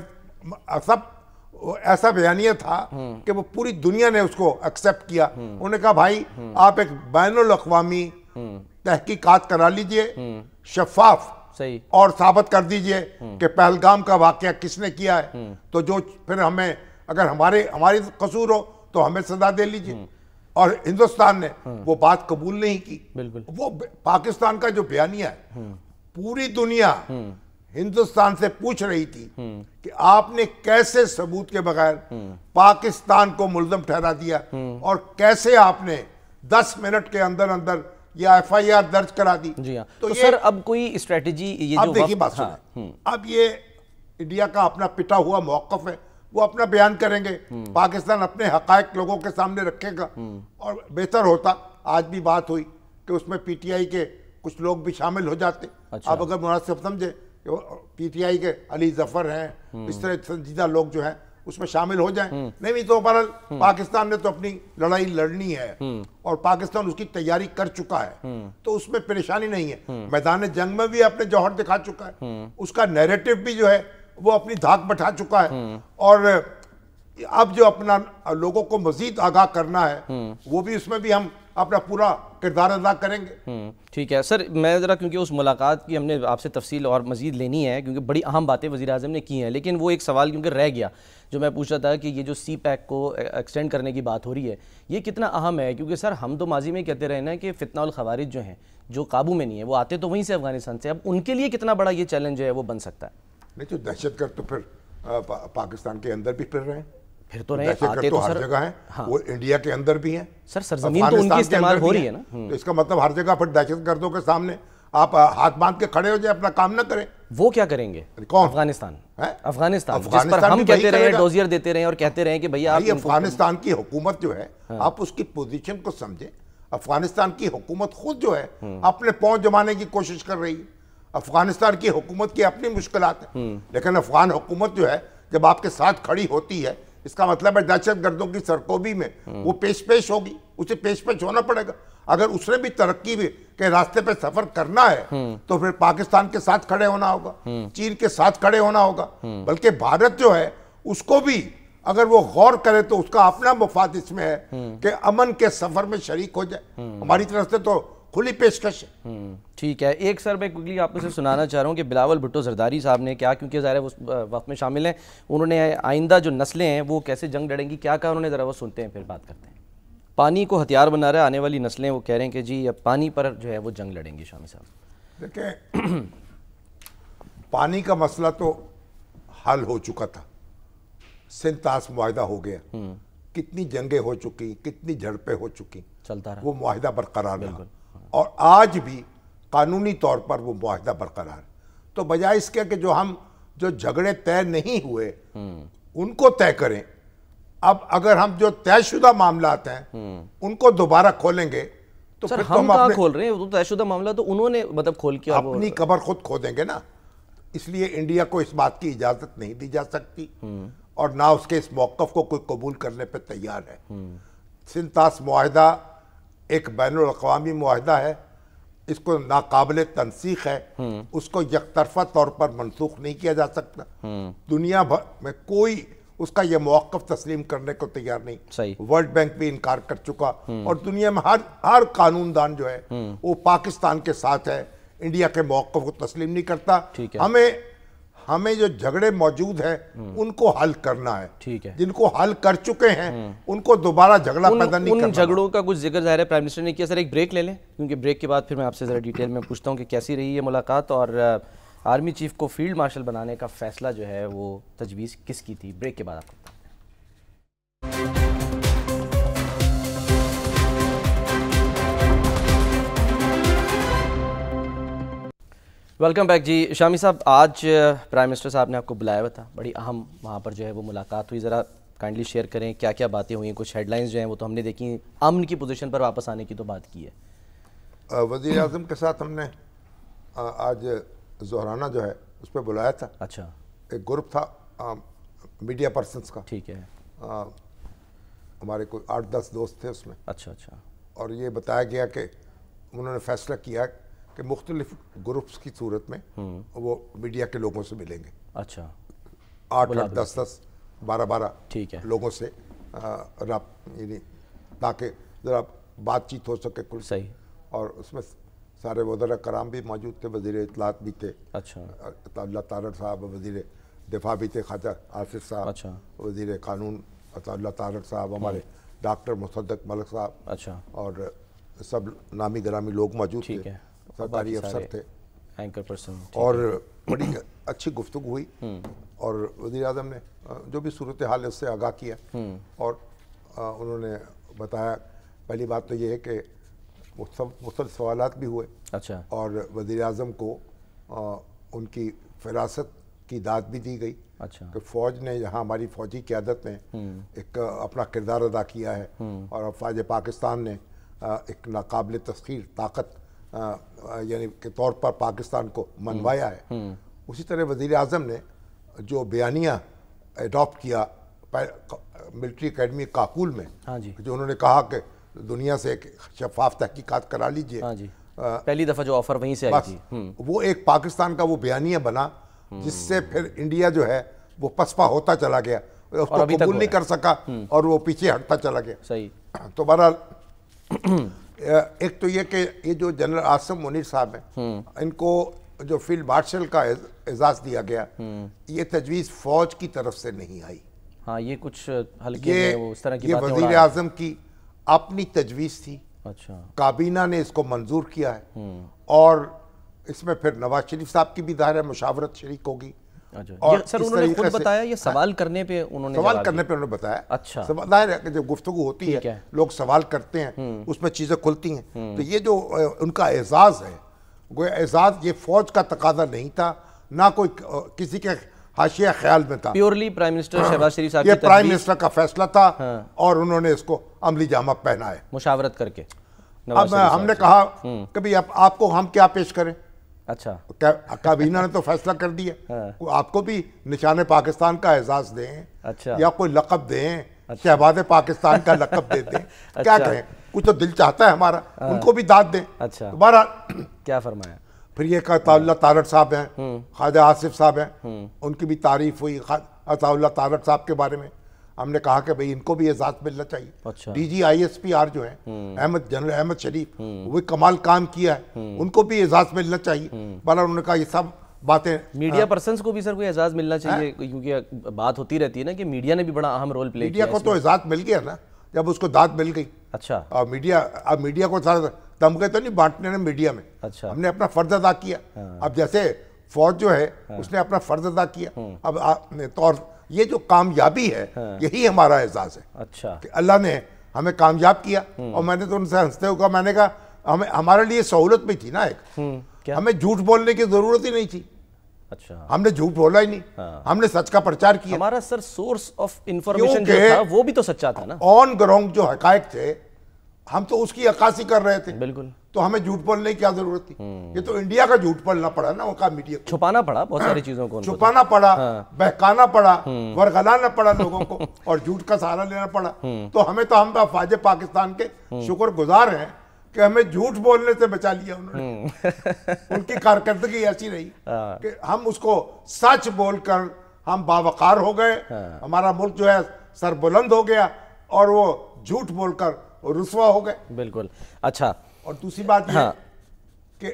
ایسا بیانیہ تھا کہ وہ پوری دنیا نے اس کو ایکسیپٹ کیا۔ انہوں نے کہا بھائی آپ ایک بین الاقوامی تحقیقات کرا لیجئے، شفاف، اور ثابت کر دیجئے کہ پہلگام کا واقعہ کس نے کیا ہے، تو جو پھر ہمیں اگر ہماری قصور ہو تو ہمیں سزا دے لیجئے۔ اور ہندوستان نے وہ بات قبول نہیں کی۔ وہ پاکستان کا جو بیانیہ ہے پوری دنیا ہندوستان سے پوچھ رہی تھی کہ آپ نے کیسے ثبوت کے بغیر پاکستان کو ملزم ٹھہرا دیا اور کیسے آپ نے 10 منٹ کے اندر اندر یہ ایف آئی آر درج کرا دی. جی ہاں. تو سر اب کوئی اسٹریٹجی یہ جو دیکھیے بات سنیں, اب یہ انڈیا کا اپنا پٹا ہوا موقف ہے, وہ اپنا بیان کریں گے, پاکستان اپنے حقائق لوگوں کے سامنے رکھے گا. اور بہتر ہوتا, آج بھی بات ہوئی کہ اس میں پی ٹی آئی کے کچھ لوگ بھی شامل ہو جاتے. اب اگر مناسب سمجھے پی ٹی آئی کے علی ظفر ہیں, اس طرح سنجیدہ لوگ جو ہیں اس میں شامل ہو جائیں. نہیں تو بہرحال پاکستان نے تو اپنی لڑائی لڑنی ہے اور پاکستان اس کی تیاری کر چکا ہے, تو اس میں پریشانی نہیں ہے. میدان جنگ میں بھی اپنے جوہر دکھا چکا ہے, اس کا نیریٹو بھی جو ہے وہ اپنی دھاک بٹھا چکا ہے. اور اب جو اپنا لوگوں کو مزید آگاہ کرنا ہے وہ بھی اس میں بھی ہم اپنا پورا کردار ادا کریں گے. ٹھیک ہے سر, میں ذرا کیونکہ اس ملاقات کی ہم نے آپ سے تفصیل اور مزید لینی ہے, کیونکہ بڑی اہم باتیں وزیر اعظم نے کی ہیں, لیکن وہ ایک سوال کیونکہ رہ گیا جو میں پوچھ رہا تھا کہ یہ جو سی پیک کو ایکسٹینڈ کرنے کی بات ہو رہی ہے یہ کتنا اہم ہے, کیونکہ سر ہم تو ماضی میں کہتے رہے نا کہ فتنہ الخوارج جو ہیں جو قابو میں نہیں ہے وہ آتے تو وہیں سے افغانستان سے, اب ان کے لیے کتنا بڑا یہ چیلنج ہے وہ بن سکتا ہے؟ نہیں تو دہشت گرد تو پھر پاکستان کے اندر بھی پھر رہے ہیں, پھر تو رہے دہشت گرد تو ہر جگہ ہیں, وہ انڈیا کے اندر بھی ہیں. سر سرزمین تو ان کی استعمال ہو رہی ہے نا, تو اس کا مطلب ہر جگہ پھر دہشت گردوں کے سامنے آپ ہاتھ باندھ کے کھڑے ہو جائیں, اپنا کام نہ کریں. وہ کیا کریں گے؟ کون؟ افغانستان جس پر ہم کہتے رہے ڈوزیر دیتے رہے اور کہتے رہے کہ بھئی افغانستان کی حکومت جو ہے آپ اس کی پوزیشن کو سمجھیں. افغانستان کی حکومت خود جو ہے اپنے پاؤں جمانے کی کوشش کر رہی ہے. افغانستان کی حکومت کی اپنی مشکلات ہیں, لیکن افغان حکومت جو ہے جب آپ کے ساتھ کھڑی ہوتی ہے اس کا مطلب ہے دہشت گردوں کی سرکوبی میں وہ پیش ہوگی, اسے پیش ہونا پڑے گا. اگر اس نے بھی ترقی کے راستے پہ سفر کرنا ہے تو پھر پاکستان کے ساتھ کھڑے ہونا ہوگا, چین کے ساتھ کھڑے ہونا ہوگا. بلکہ بھارت جو ہے اس کو بھی اگر وہ غور کرے تو اس کا اپنا مفاد اس میں ہے کہ امن کے سفر میں شریک ہو جائے. ہماری طرف سے تو کھلی پیشکش ہے. ٹھیک ہے, ایک سر میں کوئکلی آپ کو سے سنانا چاہ رہا ہوں کہ بلاول بھٹو زرداری صاحب نے کیا, کیونکہ ظاہر ہے اس وقت میں شامل ہیں, انہوں نے آئندہ جو نسلیں ہیں وہ کیسے جنگ لڑیں گی کیا کہا انہوں نے, ذرا وہ سنتے ہیں پھر بات کرتے ہیں. پانی کو ہتھیار بنا رہا ہے آنے والی نسلیں, وہ کہہ رہے ہیں کہ جی اب پانی پر جو ہے وہ جنگ لڑیں گی. شامی صاحب دیکھیں, پانی کا مسئلہ تو حل ہو چکا تھا, سنتاس معاہدہ ہو گیا, کتنی جنگیں ہو چکی, کتنی جھڑپیں ہو چکی, چلتا رہا, وہ معاہدہ برقرار رہا اور آج بھی قانونی طور پر وہ معاہدہ برقرار ہے. تو بجائے اس کے کہ جو جھگڑے طے نہیں ہوئے ان کو طے کریں, اب اگر ہم جو طے شدہ معاملات ہیں ان کو دوبارہ کھولیں گے تو سر ہم کہاں کھول رہے ہیں, وہ طے شدہ معاملہ تو انہوں نے مطلب کھول کے اپنی قبر خود کھودیں گے نا. اس لیے انڈیا کو اس بات کی اجازت نہیں دی جا سکتی اور نہ اس کے اس موقف کو کوئی قبول کرنے پہ تیار ہے. سنتاس معاہدہ ایک بین الاقوامی معاہدہ ہے, اس کو ناقابل تنسیخ ہے, اس کو یک طرفہ طور پر منسوخ نہیں کیا جا سکتا. دنیا بھر میں کوئی اس کا یہ موقف تسلیم کرنے کو تیار نہیں. ورلڈ بینک بھی انکار کر چکا اور دنیا میں ہر قانون دان جو ہے وہ پاکستان کے ساتھ ہے, انڈیا کے موقف کو تسلیم نہیں کرتا. ہمیں جو جھگڑے موجود ہیں ان کو حل کرنا ہے, جن کو حل کر چکے ہیں ان کو دوبارہ جھگڑا پیدا نہیں کرنا. ان جھگڑوں کا کچھ ذکر ظاہر ہے پرائم منسٹر نے کیا. سر ایک بریک لے لیں, کیونکہ بریک کے بعد پھر میں آپ سے ذرا ڈیٹیل میں پوچھتا ہوں کہ کیسی رہی یہ ملاقات اور آرمی چیف کو فیلڈ مارشل بنانے کا فیصلہ جو ہے وہ تجویز کس کی تھی. بریک کے بعد آپ کو ویلکم بیک. جی شامی صاحب, آج پرائم منسٹر صاحب نے آپ کو بلایا ہوا تھا, بڑی اہم وہاں پر جو ہے وہ ملاقات ہوئی. ذرا کائنڈلی شیئر کریں کیا کیا باتیں ہوئیں. کچھ ہیڈ لائنز جو ہیں وہ تو ہم نے دیکھی, امن کی پوزیشن پر واپس آنے کی تو بات کی ہے. وزیر اعظم کے ساتھ ہم نے آج زہرانہ جو ہے اس پہ بلایا تھا. اچھا, ایک گروپ تھا میڈیا پرسنس کا. ٹھیک ہے, ہمارے کوئی 8-10 دوست تھے اس میں. اچھا, اور یہ بتایا گیا کہ انہوں نے فیصلہ کیا کہ مختلف گروپس کی صورت میں وہ میڈیا کے لوگوں سے ملیں گے. اچھا, 8-8, 10-10, 12-12 ٹھیک ہے لوگوں سے یعنی تاکہ ذرا بات چیت ہو سکے کل. صحیح. اور اس میں سارے وزراء کرام بھی موجود تھے, وزیر اطلاعات بھی تھے. اچھا, اللہ طارڑ صاحب, وزیر دفاع بھی تھے خواجہ آصف صاحب. اچھا, وزیر قانون اللہ طارڑ صاحب, ہمارے ڈاکٹر مصدق ملک صاحب. اچھا, اور سب نامی گرامی لوگ موجود تھے, سرکاری افسر تھے, اینکر پرسن. اور بڑی اچھی گفتگو ہوئی اور وزیر اعظم نے جو بھی صورتحال ہے اس سے آگاہ کیا اور انہوں نے بتایا. پہلی بات تو یہ ہے کہ مختلف سوالات بھی ہوئے. اچھا. اور وزیر اعظم کو ان کی فراست کی داد بھی دی گئی. اچھا. کہ فوج نے یہاں ہماری فوجی قیادت نے ایک اپنا کردار ادا کیا ہے اور افواج پاکستان نے ایک ناقابل تسخیر طاقت یعنی کے طور پر پاکستان کو منوایا ہے. اسی طرح وزیر اعظم نے جو بیانیہ ایڈاپٹ کیا ملٹری اکیڈمی کاکول میں, جو انہوں نے کہا کہ دنیا سے ایک شفاف تحقیقات کرا لیجئے, پہلی دفعہ جو آفر وہیں سے آئی تھی, وہ ایک پاکستان کا وہ بیانیہ بنا جس سے پھر انڈیا جو ہے وہ پسپا ہوتا چلا گیا, اس کو قبول نہیں کر سکا اور وہ پیچھے ہٹتا چلا گیا. صحیح. تو بہرحال ایک تو یہ کہ یہ جو جنرل عاصم منیر صاحب ہیں, ان کو جو فیلڈ مارشل کا اعزاز دیا گیا, یہ تجویز فوج کی طرف سے نہیں آئی. ہاں, یہ کچھ ہلکے میں وہ اس طرح کی باتیں, یہ وزیر اعظم کی اپنی تجویز تھی. اچھا. کابینہ نے اس کو منظور کیا ہے اور اس میں پھر نواز شریف صاحب کی بھی ظاہر مشاورت شریک ہوگی. اور سر انہوں نے خود بتایا یہ سوال کرنے پہ انہوں نے بتایا. اچھا. ظاہر ہے کہ جب گفتگو ہوتی ہے لوگ سوال کرتے ہیں, اس میں چیزیں کھلتی ہیں. تو یہ جو ان کا اعزاز ہے, گویا اعزاز یہ فوج کا تقاضا نہیں تھا, نہ کوئی کسی کے حاشیہ خیال میں تھا, پیورلی پرائم منسٹر شہباز شریف صاحب یہ پرائم منسٹر کا فیصلہ تھا اور انہوں نے اس کو عملی جامہ پہنا ہے مشاورت کر کے. اب ہم نے کہا کہ بھئی آپ کو ہم کیا پیش کریں. اچھا. کابینہ نے تو فیصلہ کر دیا, آپ کو بھی نشان پاکستان کا اعزاز دیں یا کوئی لقب دیں, شہباز پاکستان کا لقب دے دیں, کیا کہیں, کچھ تو دل چاہتا ہے ہمارا, ان کو بھی داد دیں. اچھا. بہرحال کیا فرمایا پھر یہ کہ عطا اللہ تارڑ صاحب ہیں, خواجہ آصف صاحب ہیں, ان کی بھی تعریف ہوئی. عطا اللہ تارڑ صاحب کے بارے میں ہم نے کہا کہ بھئی ان کو بھی اعزاز ملنا چاہیے. اچھا. D G I S P R جو ہیں جنرل احمد شریف, وہ کمال کام کیا ہے, ان کو بھی اعزاز ملنا چاہیے. بہرحال انہوں نے کہا یہ سب باتیں. میڈیا پرسنز کو بھی سر کوئی اعزاز ملنا چاہیے, کیونکہ بات ہوتی رہتی ہے نا کہ میڈیا نے بھی بڑا اہم رول پلے کیا. میڈیا کو تو اعزاز مل گیا نا جب اس کو داد مل گئی. اچھا. اور میڈیا کو سارا تمغے تو نہیں بانٹنے نے میڈیا میں. اچھا. ہم نے اپنا فرض ادا کیا. اب جیسے فوج جو ہے اس نے اپنا فرض ادا کیا, اب اور یہ جو کامیابی ہے یہی ہمارا اعزاز ہے. اچھا. کہ اللہ نے ہمیں کامیاب کیا. اور میں نے تو ان سے ہنستے ہوئے کہا, میں نے کہا ہمارے لیے سہولت بھی تھی نا ایک, ہمیں جھوٹ بولنے کی ضرورت ہی نہیں تھی. اچھا. ہم نے جھوٹ بولا ہی نہیں, ہم نے سچ کا پرچار کیا. ہمارا سر سورس آف انفارمیشن جو تھا وہ بھی تو سچا تھا نا. آن گراؤنڈ جو حقائق تھے ہم تو اس کی عکاسی کر رہے تھے. بالکل. تو ہمیں جھوٹ بولنے کی کیا ضرورت تھی. یہ تو انڈیا کا جھوٹ بولنا پڑا نا, ان کا میڈیا کو چھپانا پڑا بہت ساری چیزوں کو, چھپانا پڑا, بہکانا پڑا, ورغلانا پڑا لوگوں کو, اور جھوٹ کا سہارا لینا پڑا. تو ہم افواج پاکستان کے شکر گزار ہیں کہ ہمیں جھوٹ بولنے سے بچا لیا انہوں نے. ان کی کارکردگی ایسی رہی کہ ہم اس کو سچ بول کر ہم باوقار ہو گئے. ہمارا ملک جو ہے سر بلند ہو گیا اور وہ جھوٹ بول کر رسوا ہو گئے. بالکل. اچھا. اور دوسری بات یہ کہ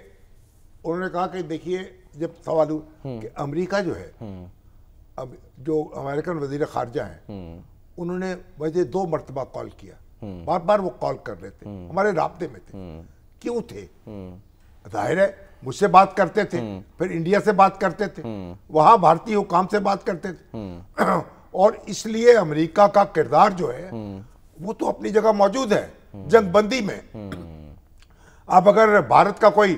انہوں نے کہا کہ دیکھیے جب سوال ہوا کہ امریکہ جو ہے, اب جو امریکن وزیر خارجہ ہیں انہوں نے مجھے 2 مرتبہ کال کیا, بار بار وہ کال کر رہے تھے, ہمارے رابطے میں تھے. کیوں تھے؟ ظاہر ہے مجھ سے بات کرتے تھے, پھر انڈیا سے بات کرتے تھے, وہاں بھارتی حکام سے بات کرتے تھے, اور اس لیے امریکہ کا کردار جو ہے وہ تو اپنی جگہ موجود ہے جنگ بندی میں. اب اگر بھارت کا کوئی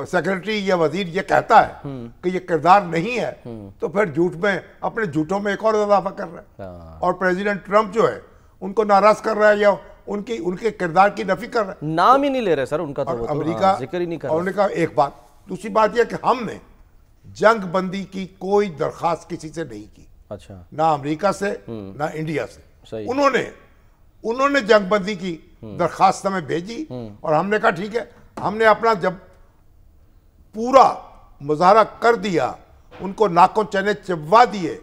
سیکرٹری یا وزیر یہ کہتا ہے کہ یہ کردار نہیں ہے تو پھر جھوٹ میں اپنے جھوٹوں میں ایک اور اضافہ کر رہا ہے, اور پریزیڈنٹ ٹرمپ جو ہے ان کو ناراض کر رہا ہے یا ان کے کردار کی نفی کر رہا ہے. نام ہی نہیں لے رہے سر ان کا, تو امریکہ ذکر ہی نہیں کر رہا. انہوں نے کہا ایک بات. دوسری بات یہ کہ ہم نے جنگ بندی کی کوئی درخواست کسی سے نہیں کی. اچھا. نہ امریکہ سے نہ انڈیا سے. انہوں نے جنگ بندی کی درخواست ہمیں بھیجی اور ہم نے کہا ٹھیک ہے. ہم نے اپنا جب پورا مظاہرہ کر دیا, ان کو ناکوں چنے چبوا دیے,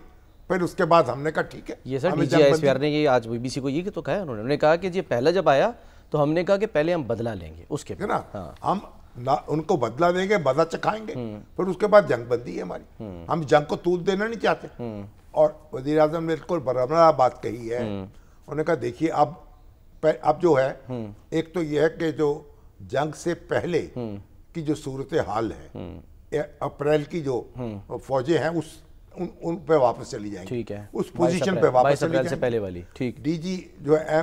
پھر اس کے بعد ہم نے کہا ٹھیک ہے. یہ sir D G I S P R نے یہ آج بی بی سی کو یہ تو کہا, انہوں نے کہا کہ یہ پہلا جب آیا تو ہم نے کہا کہ پہلے ہم بدلہ لیں گے, اس کے بعد ہم ان کو بدلہ دیں گے, بدلہ چکھائیں گے, پھر اس کے بعد جنگ بندی ہے ہماری. ہم جنگ کو طول دینا نہیں چاہتے. اور وزیر اعظم نے بالکل برابر بات کہی ہے. انہوں نے کہا دیکھیے اب جو ہے ایک تو یہ ہے کہ جو جنگ سے پہلے کی جو صورتحال ہے اپریل کی جو فوجیں ہیں ان پہ واپس چلی جائیں گی. ٹھیک ہے, اس پوزیشن پہ واپس چلی جائیں گی. سے پہلے والی. ٹھیک. ڈی جی جو ہے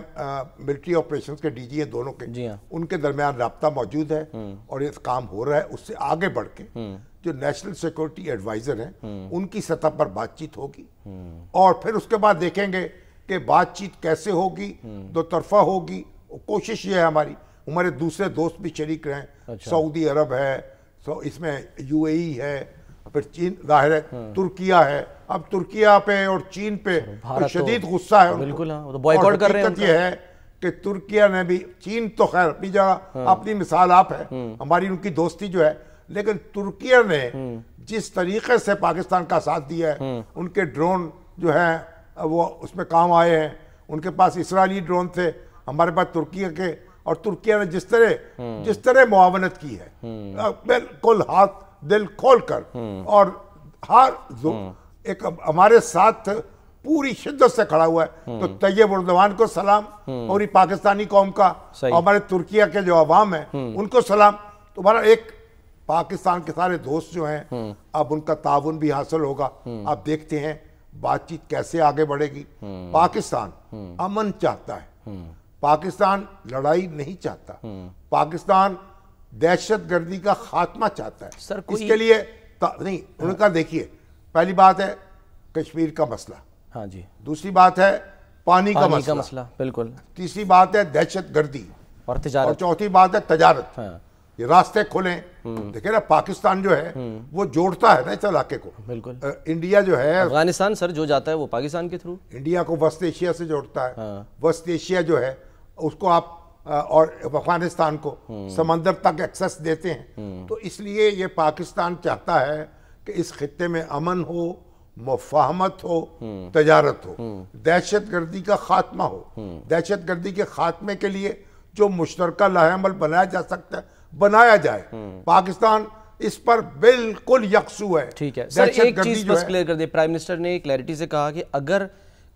ملٹری آپریشنز کے ڈی جی ہیں دونوں کے, جی ہاں, ان کے درمیان رابطہ موجود ہے اور یہ کام ہو رہا ہے. اس سے آگے بڑھ کے جو نیشنل سیکورٹی ایڈوائزر ہیں ان کی سطح پر بات چیت ہوگی, اور پھر اس کے بعد دیکھیں گے کہ بات چیت کیسے ہوگی, دو طرفہ ہوگی. کوشش یہ ہے ہمارے دوسرے دوست بھی شریک رہیں. سعودی عرب ہے, اس میں یو اے ای ہے, پھر چین ظاہر ہے, ترکیہ ہے. اب ترکیہ پہ اور چین پہ شدید غصہ ہے. بالکل, بوائیکاٹ کر رہے ہیں. حقیقت یہ ہے کہ ترکیہ نے بھی, چین تو خیر اپنی جگہ اپنی مثال آپ ہے, ہماری ان کی دوستی جو ہے, لیکن ترکیہ نے جس طریقے سے پاکستان کا ساتھ دیا ہے, ان کے ڈرون جو ہیں وہ اس میں کام آئے ہیں. ان کے پاس اسرائیلی ڈرون تھے, ہمارے پاس ترکیہ کے, اور ترکیہ نے جس طرح معاونت کی ہے بالکل ہاتھ دل کھول کر, اور ہر ایک ہمارے ساتھ پوری شدت سے کھڑا ہوا ہے. تو طیب اردوان کو سلام, اور یہ پاکستانی قوم کا, ہمارے ترکیہ کے جو عوام ہیں ان کو سلام. تمہارا ایک پاکستان کے سارے دوست جو ہیں, اب ان کا تعاون بھی حاصل ہوگا. آپ دیکھتے ہیں بات چیت کیسے آگے بڑھے گی. پاکستان امن چاہتا ہے, پاکستان لڑائی نہیں چاہتا, پاکستان دہشت گردی کا خاتمہ چاہتا ہے. اس کے لیے نہیں, ان کا دیکھیے, پہلی بات ہے کشمیر کا مسئلہ, ہاں جی, دوسری بات ہے پانی کا مسئلہ, بالکل, تیسری بات ہے دہشت گردی, اور تجارت, اور چوتھی بات ہے تجارت. یہ راستے کھلیں. دیکھیں نا پاکستان جو ہے وہ جوڑتا ہے نا اس علاقے کو. بالکل, انڈیا جو ہے, افغانستان سر جو جاتا ہے وہ پاکستان کے تھرو انڈیا کو وسط ایشیا سے جوڑتا ہے. وسط ایشیا جو ہے اس کو آپ اور افغانستان کو سمندر تک ایکسس دیتے ہیں. تو اس لیے یہ پاکستان چاہتا ہے کہ اس خطے میں امن ہو, مفاہمت ہو, تجارت ہو, دہشت گردی کا خاتمہ ہو. دہشت گردی کے خاتمے کے لیے جو مشترکہ لائحہ عمل بنایا جا سکتا ہے بنایا جائے. پاکستان اس پر بالکل یکسو ہے. ٹھیک ہے سر, ایک چیز بس کلیئر کر دے. پرائم منسٹر نے کلیئرٹی سے کہا کہ اگر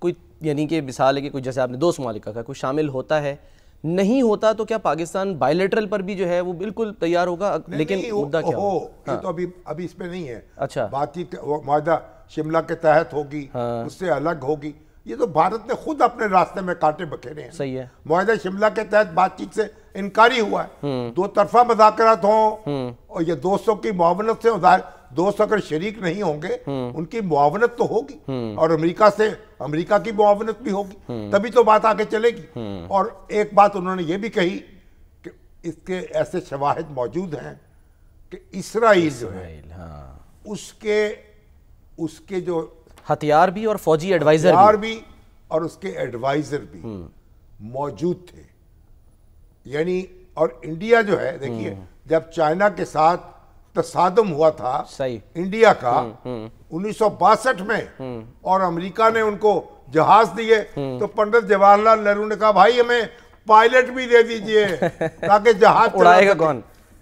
کوئی, یعنی کہ مثال ہے کہ کوئی, جیسے آپ نے 2 ممالک کا کہا, کوئی شامل ہوتا ہے, نہیں ہوتا تو کیا پاکستان بائیلیٹرل پر بھی جو ہے وہ بالکل تیار ہوگا؟ لیکن مدعا کیا ہو, یہ تو ابھی اس پہ نہیں ہے. اچھا, بات چیت معاہدہ شملہ کے تحت ہوگی, اس سے الگ ہوگی. یہ تو بھارت نے خود اپنے راستے میں کانٹے بکھیرے ہیں. صحیح ہے. معاہدہ شملہ کے تحت بات چیت سے انکاری ہوا ہے. 2 طرفہ مذاکرات ہوں, اور یہ دوستوں کی معاونت سے, دوست اگر شریک نہیں ہوں گے ان کی معاونت تو ہوگی, اور امریکہ کی معاونت بھی ہوگی, تبھی تو بات آگے چلے گی. اور ایک بات انہوں نے یہ بھی کہی کہ اس کے ایسے شواہد موجود ہیں کہ اسرائیل جو ہے اس کے جو ہتھیار بھی اور فوجی ایڈوائزر بھی اور اس کے ایڈوائزر بھی موجود تھے. یعنی اور انڈیا جو ہے, دیکھیے جب چائنا کے ساتھ تصادم ہوا تھا انڈیا کا 1962 میں, اور امریکہ نے ان کو جہاز دیے, تو پنڈت جواہر لال نہرو نے کہا بھائی ہمیں پائلٹ بھی دے دیجئے تاکہ جہاز اڑائے گا کون.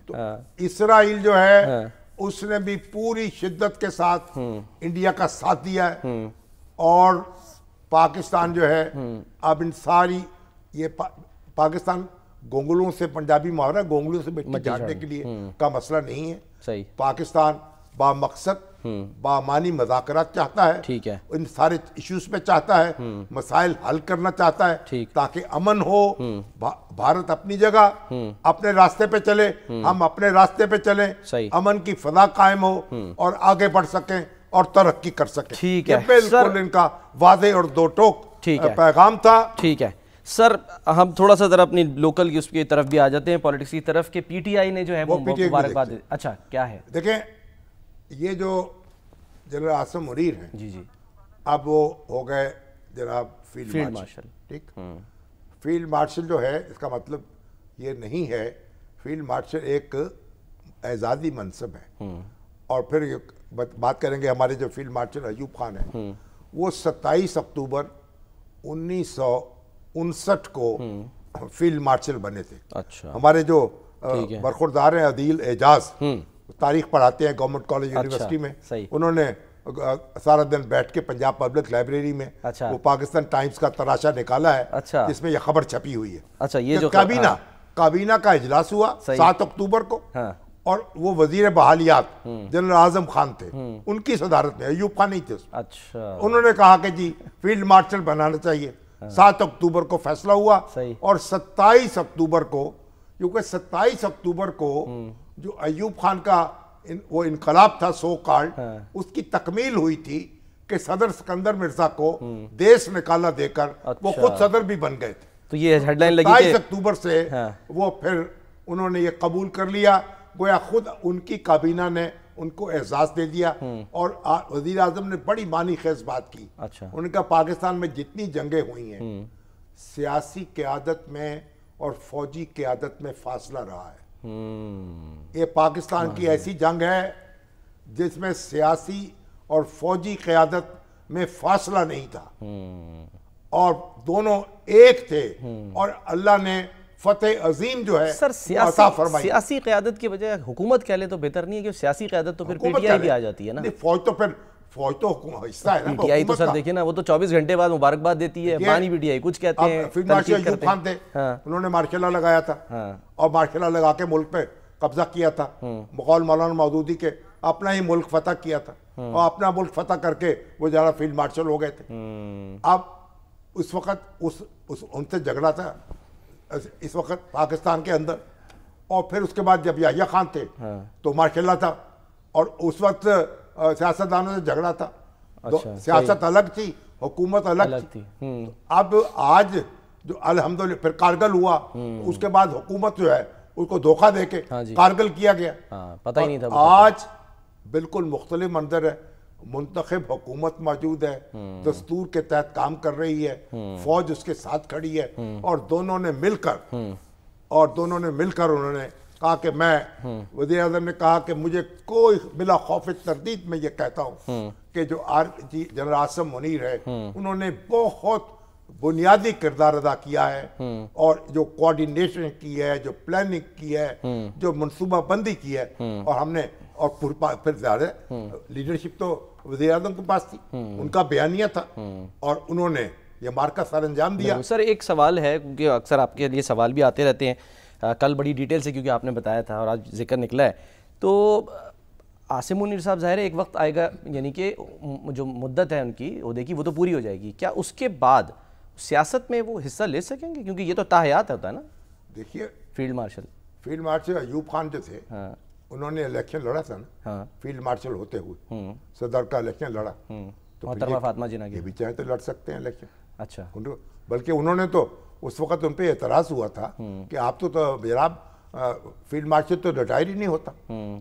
تو اسرائیل جو ہے اس نے بھی پوری شدت کے ساتھ انڈیا کا ساتھ دیا ہے. اور پاکستان جو ہے اب ان ساری, یہ پاکستان گونگلوں سے, پنجابی محاورہ گونگلوں سے مٹی جھاڑنے کے لیے کا مسئلہ نہیں ہے. پاکستان با مقصد بامانی مذاکرات چاہتا ہے. ٹھیک ہے, ان سارے ایشوز پہ چاہتا ہے, مسائل حل کرنا چاہتا ہے تاکہ امن ہو. بھارت اپنی جگہ اپنے راستے پہ چلے, ہم اپنے راستے پہ چلیں, امن کی فضا قائم ہو اور آگے بڑھ سکیں اور ترقی کر سکیں. ٹھیک ہے, بالکل ان کا واضح اور 2 ٹوک پیغام تھا. ٹھیک ہے سر, ہم تھوڑا سا ذرا اپنی لوکل اس کی طرف بھی آ جاتے ہیں, پالیٹکس کی طرف, کہ پی ٹی آئی نے جو ہے وہ مبارکباد. اچھا, کیا ہے؟ دیکھیں یہ جو جنرل عاصم منیر ہیں, جی جی, اب وہ ہو گئے جناب فیلڈ مارشل. ٹھیک, فیلڈ مارشل جو ہے اس کا مطلب یہ نہیں ہے, فیلڈ مارشل ایک اعزازی منصب ہے. اور پھر بات کریں گے ہمارے جو فیلڈ مارشل ایوب خان ہیں, وہ 27 اکتوبر 1959 کو فیلڈ مارشل بنے تھے. اچھا, ہمارے جو برخوردار ہیں عدیل اعجاز, تاریخ پڑھاتے ہیں گورنمنٹ کالج یونیورسٹی میں, انہوں نے سارا دن بیٹھ کے پنجاب پبلک لائبریری میں وہ پاکستان ٹائمز کا تراشا نکالا ہے جس میں یہ خبر چھپی ہوئی ہے. اچھا, یہ جو کابینہ کا اجلاس ہوا 7 اکتوبر کو, اور وہ وزیر بحالیات جنرل اعظم خان تھے، ان کی صدارت میں، ایوب خان نہیں تھے اس میں۔ اچھا، انہوں نے کہا کہ جی فیلڈ مارشل بنانا چاہیے۔ 7 اکتوبر کو فیصلہ ہوا، اور 27 اکتوبر کو، کیونکہ 27 اکتوبر کو جو ایوب خان کا وہ انقلاب تھا سو کالڈ، اس کی تکمیل ہوئی تھی کہ صدر سکندر مرزا کو دیس نکالا دے کر وہ خود صدر بھی بن گئے تھے۔ تو یہ ہیڈ لائن لگی 27 اکتوبر سے وہ پھر انہوں نے یہ قبول کر لیا، گویا خود ان کی کابینہ نے ان کو اعزاز دے دیا۔ اور وزیر اعظم نے بڑی معنی خیز بات کی، انہوں نے کہا پاکستان میں جتنی جنگیں ہوئی ہیں سیاسی قیادت میں اور فوجی قیادت میں فاصلہ رہا ہے۔ یہ پاکستان کی ایسی جنگ ہے جس میں سیاسی اور فوجی قیادت میں فاصلہ نہیں تھا، اور دونوں ایک تھے، اور اللہ نے فتح عظیم جو ہے سر سیاسی قیادت کی بجائے حکومت کہہ لے تو بہتر نہیں ہے، کہ سیاسی قیادت تو پھر پی ٹی آئی بھی آ جاتی ہے نا۔ فوج تو حصہ ہے نا پی ٹی آئی تو سر دیکھیں نا، وہ تو 24 گھنٹے بعد مبارکباد دیتی ہے، بانی پی ٹی آئی کچھ کہتے ہیں، فیلڈ مارشل ایوب خان تھے، انہوں نے مارشل لا لگایا تھا، اور مارشل لا لگا کے ملک پہ قبضہ کیا تھا، بقول مولانا مودودی کے اپنا ہی ملک فتح کیا تھا، اور اپنا ملک فتح کر کے وہ ذرا فیلڈ مارشل ہو گئے تھے۔ اب اس وقت ان سے جھگڑا تھا اس وقت پاکستان کے اندر، اور پھر اس کے بعد جب یحییٰ خان تھے تو مارشل لا تھا، اور اس وقت سیاستدانوں سے جھگڑا تھا، سیاست الگ تھی، حکومت الگ تھی۔ اب آج جو الحمدللہ پھر کارگل ہوا، اس کے بعد حکومت جو ہے اس کو دھوکہ دے کے کارگل کیا گیا، پتہ ہی نہیں تھا۔ آج بالکل مختلف منظر ہے، منتخب حکومت موجود ہے، دستور کے تحت کام کر رہی ہے، فوج اس کے ساتھ کھڑی ہے، اور دونوں نے مل کر انہوں نے کہا کہ میں، وزیر اعظم نے کہا کہ مجھے کوئی بلا خوف تردید میں یہ کہتا ہوں کہ جو جنرل عاصم منیر ہے انہوں نے بہت بنیادی کردار ادا کیا ہے، اور جو کوارڈینیشن کی ہے، جو پلاننگ کی ہے، جو منصوبہ بندی کی ہے، اور ہم نے اور پھر زیادہ لیڈرشپ تو وزیر اعظم کے پاس تھی، ان کا بیانیہ تھا، اور انہوں نے یہ مارکا سر انجام دیا۔ سر ایک سوال ہے، کیونکہ اکثر آپ کے لیے سوال بھی آتے رہتے ہیں، کل بڑی ڈیٹیل سے کیونکہ آپ نے بتایا تھا اور آج ذکر نکلا ہے، تو عاصم منیر صاحب ظاہر ہے ایک وقت آئے گا، یعنی کہ جو مدت ہے ان کی عہدے کی وہ تو پوری ہو جائے گی، کیا اس کے بعد سیاست میں وہ حصہ لے سکیں گے؟ کیونکہ یہ تو تاحیات ہوتا ہے نا۔ دیکھیے فیلڈ مارشل ایوب خان جو تھے، انہوں نے الیکشن لڑا تھا نا، فیلڈ مارشل ہوتے ہوئے صدر کا الیکشن لڑا، تو محترمہ فاطمہ جناح یہ بھی چاہے تو لڑ سکتے ہیں الیکشن۔ اچھا، بلکہ انہوں نے تو اس وقت ان پہ اعتراض ہوا تھا کہ آپ تو جناب فیلڈ مارشل تو ریٹائر ہی نہیں ہوتا،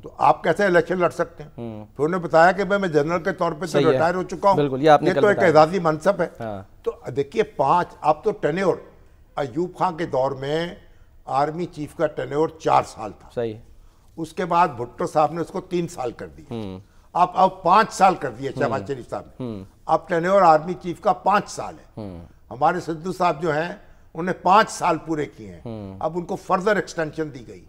تو آپ کیسے الیکشن لڑ سکتے ہیں؟ پھر انہوں نے بتایا کہ میں جنرل کے طور پہ تو ریٹائر ہو چکا ہوں، یہ تو ایک اعزازی منصب ہے۔ تو دیکھیے اب تو ٹینیور ایوب خان کے دور میں آرمی چیف کا ٹینیور 4 سال تھا، صحیح، اس کے بعد بھٹو صاحب نے اس کو 3 سال کر دیا، اب 5 سال کر دیا شہباز شریف صاحب نے، اب ٹینیور آرمی چیف کا 5 سال ہے۔ ہمارے سدھو صاحب جو ہیں انہیں 5 سال پورے کیے ہیں، اب ان کو فردر ایکسٹینشن دی گئی،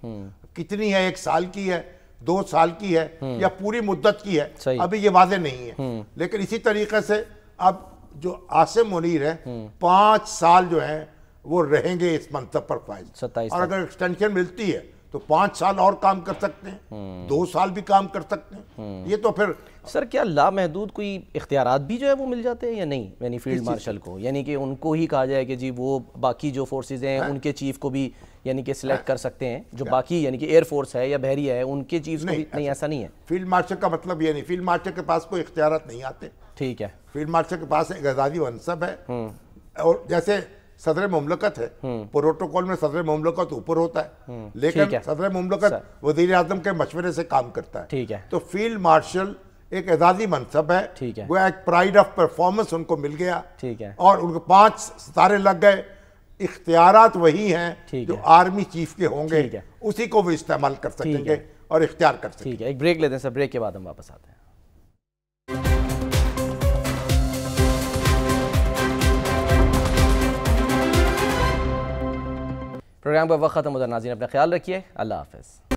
کتنی ہے، 1 سال کی ہے، 2 سال کی ہے، یا پوری مدت کی ہے، ابھی یہ واضح نہیں ہے۔ لیکن اسی طریقے سے اب جو عاصم منیر ہے 5 سال جو ہیں وہ رہیں گے اس منصب پر فائز، اور اگر ایکسٹینشن ملتی ہے تو 5 سال اور کام کر سکتے ہیں، 2 سال بھی کام کر سکتے ہیں۔ یہ تو پھر سر کیا لامحدود کوئی اختیارات بھی جو ہے وہ مل جاتے ہیں یا نہیں، یعنی فیلڈ مارشل کو، یعنی کہ ان کو ہی کہا جائے کہ جی وہ باقی جو فورسز ہیں ان کے چیف کو بھی یعنی کہ سلیکٹ کر سکتے ہیں، جو باقی یعنی کہ ایئر فورس ہے یا بحریہ ہے ان کے چیف کو بھی؟ نہیں، ایسا نہیں ہے۔ فیلڈ مارشل کا مطلب یہ نہیں، فیلڈ مارشل کے پاس کوئی اختیارات نہیں آتے، ٹھیک ہے، فیلڈ مارشل کے پاس ایک اعزازی منصب ہے، اور جیسے صدر مملکت ہے، پروٹوکول میں صدر مملکت اوپر ہوتا ہے، لیکن صدر مملکت وزیر اعظم کے مشورے سے کام کرتا ہے، ٹھیک ہے، تو فیلڈ مارشل ایک اعزازی منصب ہے، وہ ایک پرائیڈ آف پرفارمنس ان کو مل گیا، ٹھیک ہے، اور ان کو 5 ستارے لگ گئے، اختیارات وہی ہیں جو آرمی چیف کے ہوں گے، اسی کو وہ استعمال کر سکیں گے اور اختیار کر سکیں گے۔ ٹھیک ہے، ایک بریک لیتے ہیں سر، بریک کے بعد ہم واپس آتے ہیں۔ پروگرام کا وقت ختم ہوتا ہے، ناظرین اپنا خیال رکھیے، اللہ حافظ۔